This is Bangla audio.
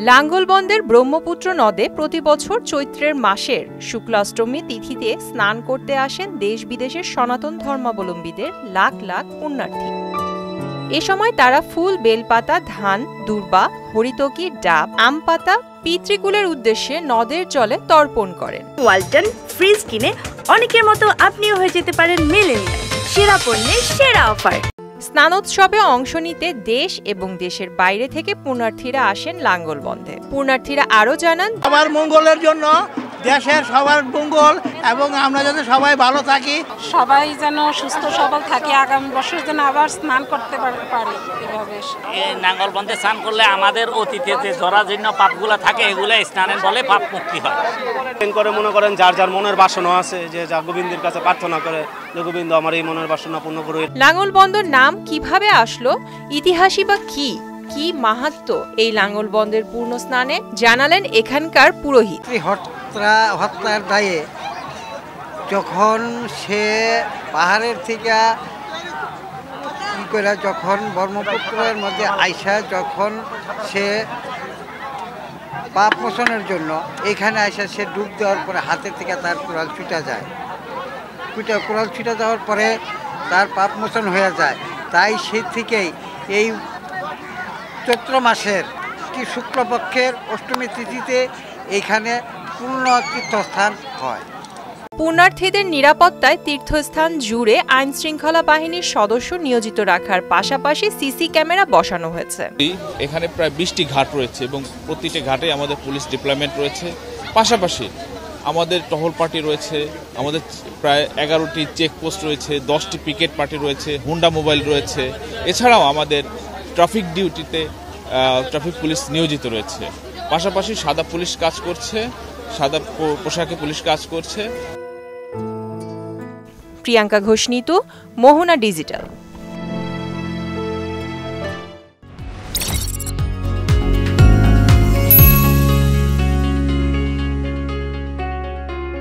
লাঙ্গলবন্দের ব্রহ্মপুত্র নদে প্রতিবছর চৈত্রের মাসের শুক্লাষ্টমী তিথিতে স্নান করতে আসেন দেশ বিদেশের সনাতন ধর্মাবলম্বীদের লাখ লাখ পুণ্যার্থী। এ সময় তারা ফুল, বেলপাতা, ধান, দূর্বা, হরিতকি, ডাব, আম পাতা পিতৃকুলের উদ্দেশ্যে নদের জলে তর্পণ করেন। ওয়ালটন ফ্রিজ কিনে অনেকের মতো আপনিও হয়ে যেতে পারেন মিলেনিয়াল। সেরা পণ্যের সেরা অফার। স্নানোৎসবে অংশ নিতে দেশ এবং দেশের বাইরে থেকে পুণ্যার্থীরা আসেন লাঙ্গলবন্দে। পুণ্যার্থীরা আরও জানান, সবার মঙ্গলের জন্য, দেশের সবার মঙ্গল এবং আমরা যাতে সবাই ভালো থাকি, সবাই যেন সুস্থ সবল থাকে, আগামী বছর যেন আবার স্নান করতে পারি। এভাবে নাঙ্গলবন্দে স্নান করলে আমাদের অতীতে যে জরাজীর্ণ পাপগুলো থাকে এগুলো স্নানের ফলে পাপ মুক্তি হয়। করে মনে করেন যার যার মনের বাসনা আছে, যে যা গোবিন্দের কাছে প্রার্থনা করে যে গোবিন্দ আমার এই মনের বাসনা পূর্ণ করুন। লাঙ্গলবন্দর নাম কিভাবে আসলো, ইতিহাসই বা কি মাহাত্ম্য এই লাঙ্গলবন্দের পূর্ণ স্নানে, জানালেন এখানকার পুরোহিত। হত্যার দায়ে যখন সে পাহাড়ের থেকে যখন ব্রহ্মপুত্রের মধ্যে আইসা যখন সে পাপ মোচনের জন্য এখানে আইসা সে ডুব দেওয়ার পরে হাতের থেকে তার কোরাল ছুটা যায়। কোরাল ছুটা যাওয়ার পরে তার পাপ মোচন হয়ে যায়। তাই সে থেকেই এই চৈত্র মাসের শুক্লপক্ষের অষ্টমী তিথিতে এইখানে পূর্ণ তীর্থস্থান হয়। পুণ্যার্থীদের নিরাপত্তায় তীর্থস্থান জুড়ে আইন শৃঙ্খলা বাহিনীর সদস্য নিয়োজিত রাখার পাশাপাশি সিসি ক্যামেরা বসানো হয়েছে। এখানে প্রায় 20টি ঘাট রয়েছে এবং প্রতিটি ঘাটে আমাদের পুলিশ ডিপ্লয়মেন্ট রয়েছে। পাশাপাশি আমাদের টহল পার্টি রয়েছে, আমাদের প্রায় 11টি চেকপোস্ট রয়েছে, 10টি পিকেট পার্টি রয়েছে, হুন্ডা মোবাইল রয়েছে। এছাড়াও আমাদের ট্রাফিক ডিউটিতে ট্রাফিক পুলিশ নিয়োজিত রয়েছে। পাশাপাশি সাদা পুলিশ কাজ করছে, সাদা পোশাকে পুলিশ কাজ করছে। প্রিয়াঙ্কা ঘোষ, মোহনা ডিজিটাল।